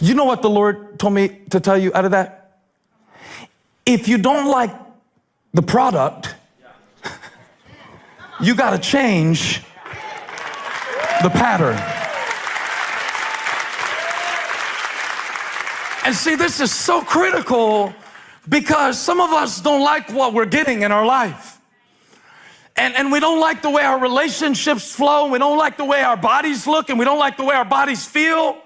You know what the Lord told me to tell you out of that? If you don't like the product, you got to change the pattern. And see, this is so critical because some of us don't like what we're getting in our life. And we don't like the way our relationships flow. And we don't like the way our bodies look. And we don't like the way our bodies feel.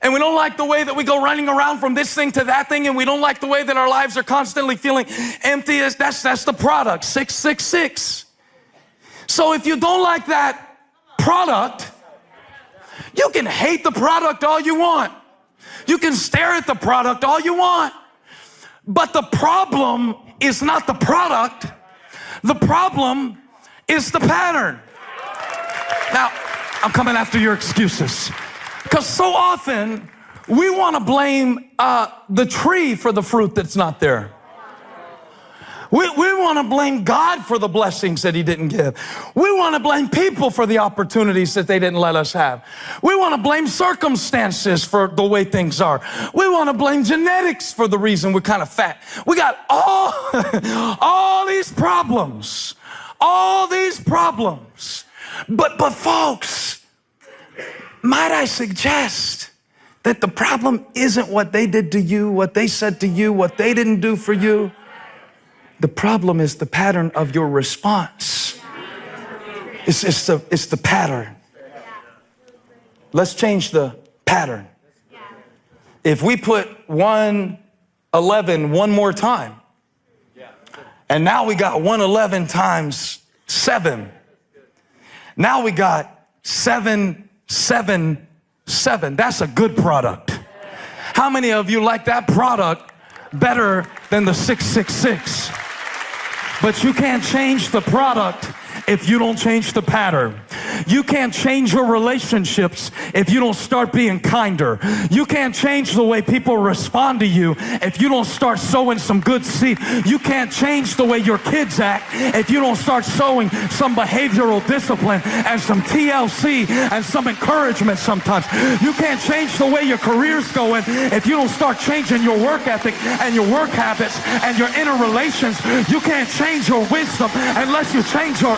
And we don't like the way that we go running around from this thing to that thing. And we don't like the way that our lives are constantly feeling empty. That's the product, 666. So if you don't like that product, you can hate the product all you want. You can stare at the product all you want. But the problem is not the product. The problem is the pattern. Now, I'm coming after your excuses. Because so often, we want to blame the tree for the fruit that's not there. We want to blame God for the blessings that he didn't give. We want to blame people for the opportunities that they didn't let us have. We want to blame circumstances for the way things are. We want to blame genetics for the reason we're kind of fat. We got all these problems, But folks, might I suggest that the problem isn't what they did to you, what they said to you, what they didn't do for you. The problem is the pattern of your response. It's the pattern. Let's change the pattern. If we put 111 one more time, and now we got 111 times 7. Now we got 777. That's a good product. How many of you like that product better than the 666? But you can't change the product if you don't change the pattern. You can't change your relationships if you don't start being kinder. You can't change the way people respond to you if you don't start sowing some good seed. You can't change the way your kids act if you don't start sowing some behavioral discipline and some TLC and some encouragement sometimes. You can't change the way your career's going if you don't start changing your work ethic and your work habits and your inner relations. You can't change your wisdom unless you change your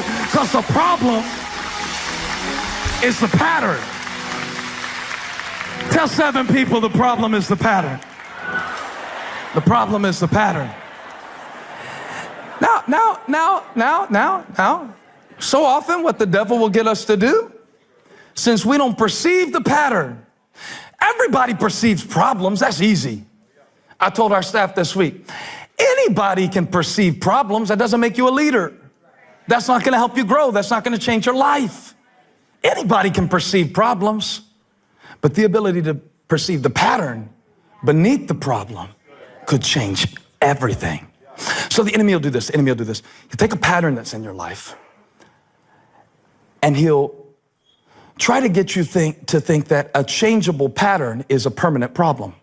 Because the problem is the pattern. Tell 7 people the problem is the pattern. The problem is the pattern. Now, so often what the devil will get us to do, since we don't perceive the pattern, everybody perceives problems. That's easy. I told our staff this week, anybody can perceive problems. That doesn't make you a leader. That's not going to help you grow. That's not going to change your life. Anybody can perceive problems, but the ability to perceive the pattern beneath the problem could change everything. So the enemy will do this. The enemy will do this. He'll take a pattern that's in your life, and he'll try to get you to think that a changeable pattern is a permanent problem.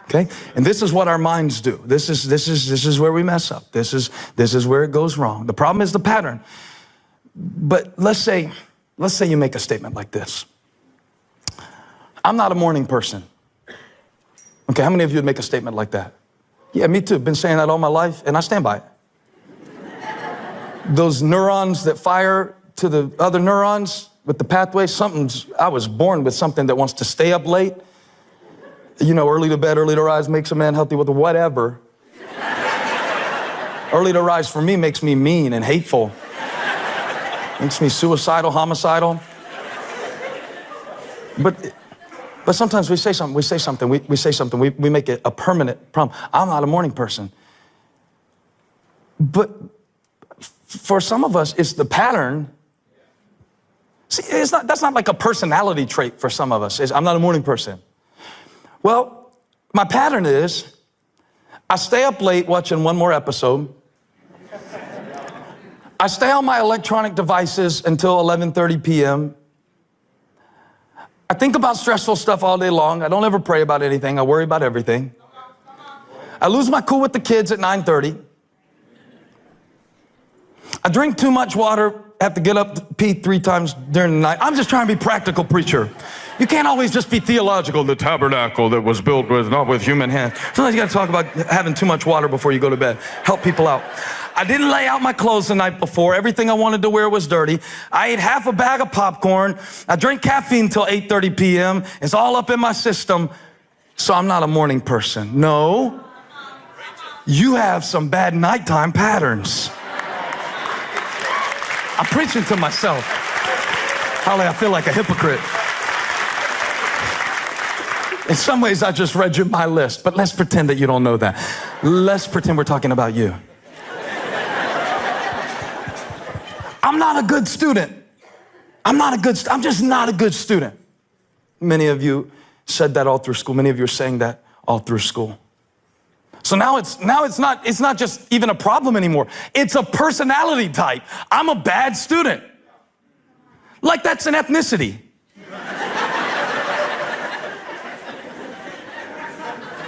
Okay? And this is what our minds do. This is where we mess up. This is where it goes wrong. The problem is the pattern. But let's say you make a statement like this. I'm not a morning person. Okay, how many of you would make a statement like that? Yeah, me too. Been saying that all my life, and I stand by it. Those neurons that fire to the other neurons with the pathway, I was born with something that wants to stay up late. You know, early to bed, early to rise makes a man healthy with whatever. Early to rise for me makes me mean and hateful. Makes me suicidal, homicidal. But sometimes we say something, we make it a permanent problem. I'm not a morning person. But for some of us, it's the pattern. See, that's not like a personality trait for some of us. I'm not a morning person. Well, my pattern is I stay up late watching one more episode. I stay on my electronic devices until 11:30 p.m. I think about stressful stuff all day long. I don't ever pray about anything. I worry about everything. I lose my cool with the kids at 9:30. I drink too much water, have to get up to pee 3 times during the night. I'm just trying to be practical preacher. You can't always just be theological. The tabernacle that was built not with human hands. Sometimes you got to talk about having too much water before you go to bed. Help people out. I didn't lay out my clothes the night before. Everything I wanted to wear was dirty. I ate half a bag of popcorn. I drink caffeine until 8:30 p.m. It's all up in my system. So I'm not a morning person. No, you have some bad nighttime patterns. I'm preaching to myself. Holly, I feel like a hypocrite. In some ways, I just read you my list, but let's pretend that you don't know that. Let's pretend we're talking about you. I'm not a good student. I'm just not a good student. Many of you said that all through school. Many of you are saying that all through school. So now it's not just even a problem anymore. It's a personality type. I'm a bad student. Like that's an ethnicity.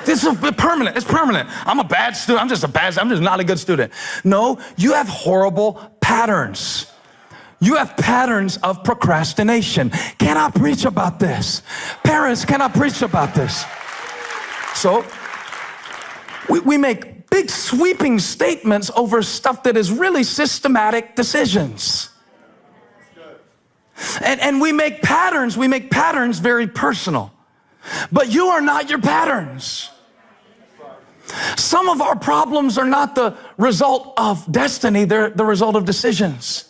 This is permanent. It's permanent. I'm a bad student. I'm just not a good student. No, you have horrible patterns. You have patterns of procrastination. Can I preach about this? Parents, can I preach about this? So we make big sweeping statements over stuff that is really systematic decisions. And we make patterns very personal. But you are not your patterns. Some of our problems are not the result of destiny, they're the result of decisions.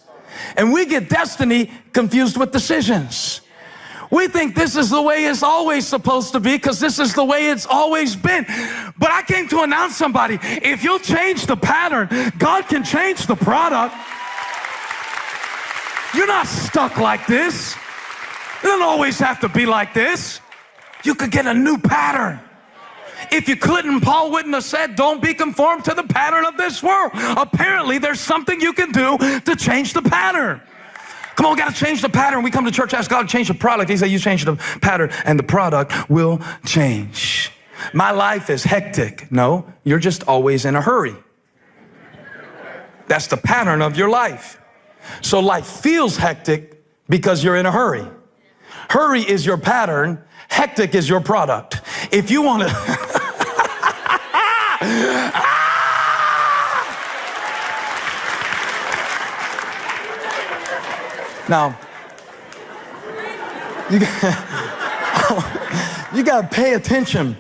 And we get destiny confused with decisions. We think this is the way it's always supposed to be because this is the way it's always been. But I came to announce somebody, if you'll change the pattern, God can change the product. You're not stuck like this. It doesn't always have to be like this. You could get a new pattern. If you couldn't, Paul wouldn't have said, don't be conformed to the pattern of this world. Apparently, there's something you can do to change the pattern. Come on, we got to change the pattern. We come to church, ask God to change the product. He said, you change the pattern and the product will change. My life is hectic. No, you're just always in a hurry. That's the pattern of your life. So life feels hectic because you're in a hurry. Hurry is your pattern. Hectic is your product. If you want to... Now, you got to pay attention.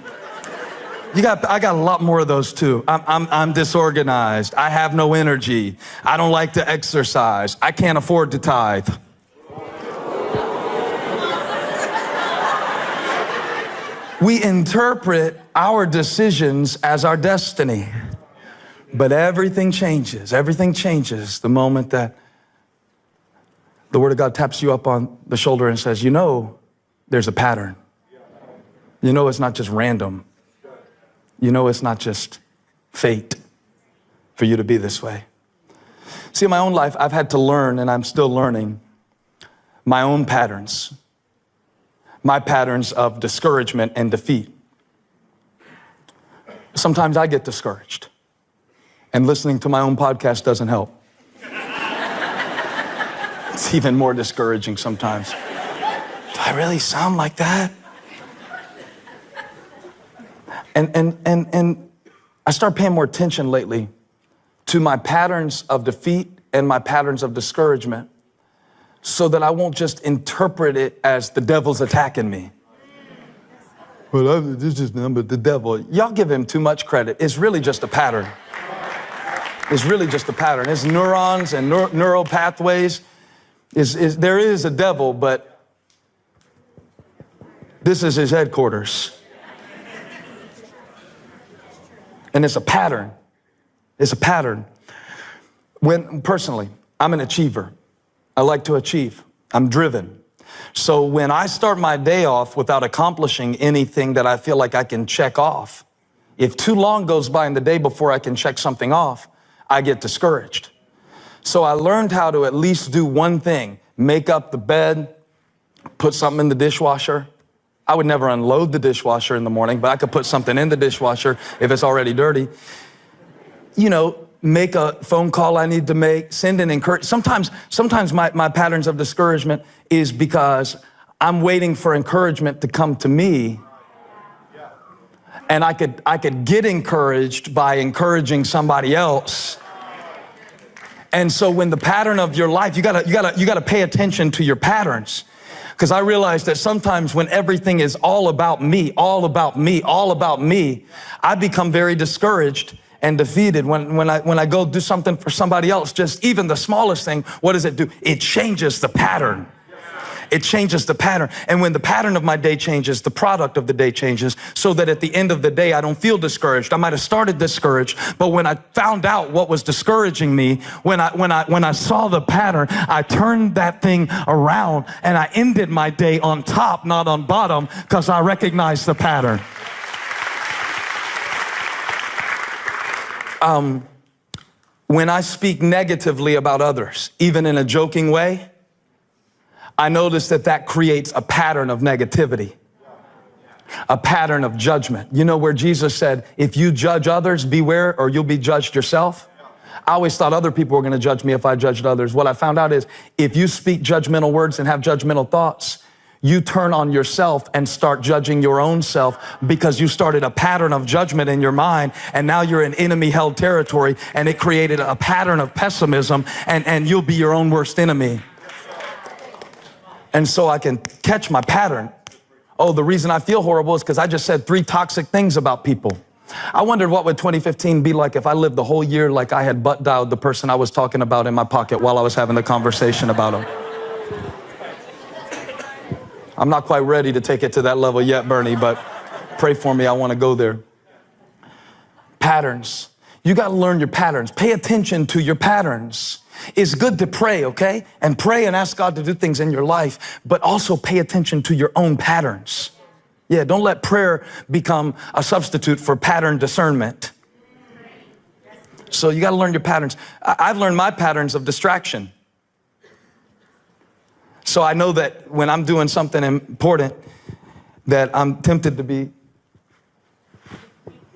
I got a lot more of those too. I'm disorganized. I have no energy. I don't like to exercise. I can't afford to tithe. We interpret our decisions as our destiny. But everything changes. Everything changes the moment that the Word of God taps you up on the shoulder and says, you know, there's a pattern. You know, it's not just random. You know, it's not just fate for you to be this way. See, in my own life, I've had to learn, and I'm still learning, my own patterns. My patterns of discouragement and defeat. Sometimes I get discouraged, and listening to my own podcast doesn't help. It's even more discouraging sometimes. Do I really sound like that? And I start paying more attention lately to my patterns of defeat and my patterns of discouragement, so that I won't just interpret it as the devil's attacking me. Well, this is the devil. Y'all give him too much credit. It's really just a pattern. It's really just a pattern. It's neurons and neural pathways. There is a devil, but this is his headquarters. And it's a pattern. It's a pattern. Personally, I'm an achiever. I like to achieve. I'm driven. So when I start my day off without accomplishing anything that I feel like I can check off, if too long goes by in the day before I can check something off, I get discouraged. So I learned how to at least do one thing: make up the bed, put something in the dishwasher. I would never unload the dishwasher in the morning, but I could put something in the dishwasher if it's already dirty. You know, make a phone call I need to make, send an encouragement. Sometimes my patterns of discouragement is because I'm waiting for encouragement to come to me. And I could get encouraged by encouraging somebody else. And so when the pattern of your life, you gotta pay attention to your patterns. Because I realize that sometimes when everything is all about me, I become very discouraged and defeated. When I go do something for somebody else, just even the smallest thing, what does it do? It changes the pattern. It changes the pattern. And when the pattern of my day changes, the product of the day changes, so that at the end of the day, I don't feel discouraged. I might have started discouraged, but when I found out what was discouraging me, when I saw the pattern, I turned that thing around and I ended my day on top, not on bottom, because I recognized the pattern. When I speak negatively about others, even in a joking way, I notice that creates a pattern of negativity, a pattern of judgment. You know where Jesus said, if you judge others, beware or you'll be judged yourself? I always thought other people were going to judge me if I judged others. What I found out is if you speak judgmental words and have judgmental thoughts, you turn on yourself and start judging your own self, because you started a pattern of judgment in your mind, and now you're in enemy-held territory, and it created a pattern of pessimism, and you'll be your own worst enemy. And so I can catch my pattern. Oh, the reason I feel horrible is because I just said 3 toxic things about people. I wondered what would 2015 be like if I lived the whole year like I had butt dialed the person I was talking about in my pocket while I was having the conversation about him. I'm not quite ready to take it to that level yet, Bernie, but pray for me. I want to go there. Patterns. You got to learn your patterns. Pay attention to your patterns. It's good to pray, okay? And pray and ask God to do things in your life, but also pay attention to your own patterns. Yeah, don't let prayer become a substitute for pattern discernment. So you got to learn your patterns. I've learned my patterns of distraction. So I know that when I'm doing something important, that I'm tempted to be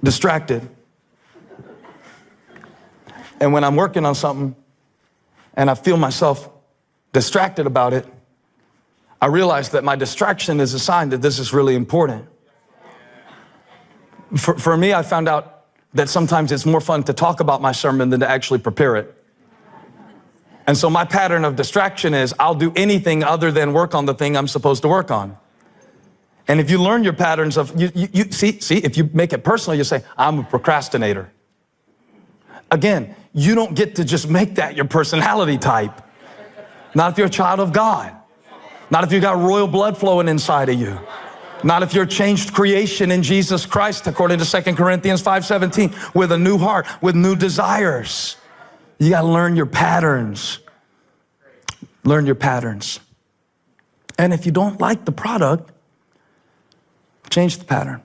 distracted. And when I'm working on something and I feel myself distracted about it, I realize that my distraction is a sign that this is really important. For me, I found out that sometimes it's more fun to talk about my sermon than to actually prepare it. And so my pattern of distraction is I'll do anything other than work on the thing I'm supposed to work on. And if you learn your patterns of, if you make it personal, you say, I'm a procrastinator. Again, you don't get to just make that your personality type. Not if you're a child of God. Not if you got royal blood flowing inside of you. Not if you're a changed creation in Jesus Christ, according to 2 Corinthians 5:17, with a new heart, with new desires. You got to learn your patterns. Learn your patterns. And if you don't like the product, change the pattern.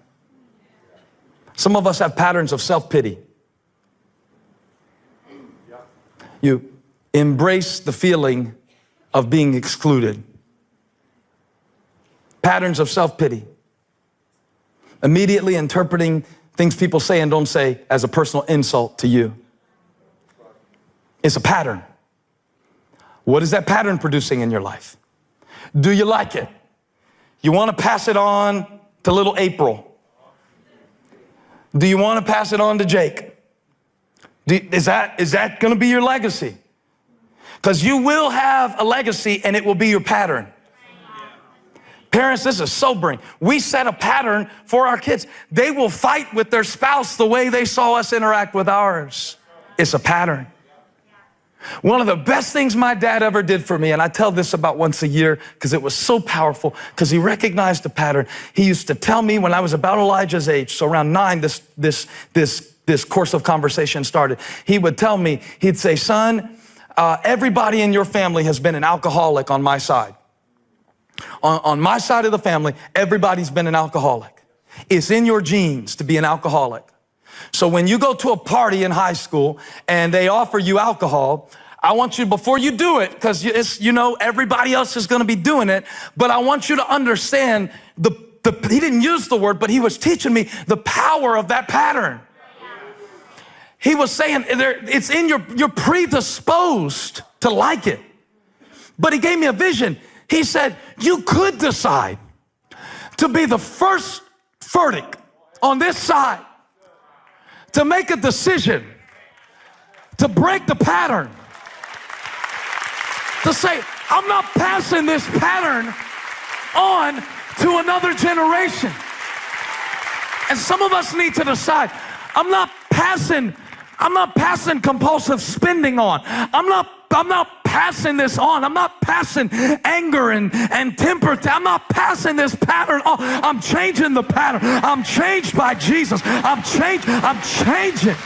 Some of us have patterns of self-pity. You embrace the feeling of being excluded. Patterns of self-pity. Immediately interpreting things people say and don't say as a personal insult to you. It's a pattern. What is that pattern producing in your life? Do you like it? You want to pass it on to little April? Do you want to pass it on to Jake? Is that going to be your legacy? Because you will have a legacy and it will be your pattern. Parents, this is sobering. We set a pattern for our kids. They will fight with their spouse the way they saw us interact with ours. It's a pattern. One of the best things my dad ever did for me, and I tell this about once a year because it was so powerful, because he recognized the pattern. He used to tell me when I was about Elijah's age, so around 9, this course of conversation started. He would tell me, he'd say, son, everybody in your family has been an alcoholic on my side. On my side of the family, everybody's been an alcoholic. It's in your genes to be an alcoholic. So when you go to a party in high school and they offer you alcohol, I want you, before you do it, because everybody else is going to be doing it, but I want you to understand he didn't use the word, but he was teaching me the power of that pattern. He was saying it's in you're predisposed to like it. But he gave me a vision. He said, you could decide to be the first Furtick on this side to make a decision to break the pattern, to say, I'm not passing this pattern on to another generation. And some of us need to decide, I'm not passing compulsive spending on. I'm not passing this on. I'm not passing anger and temper. I'm not passing this pattern on. I'm changing the pattern. I'm changed by Jesus. I'm changing.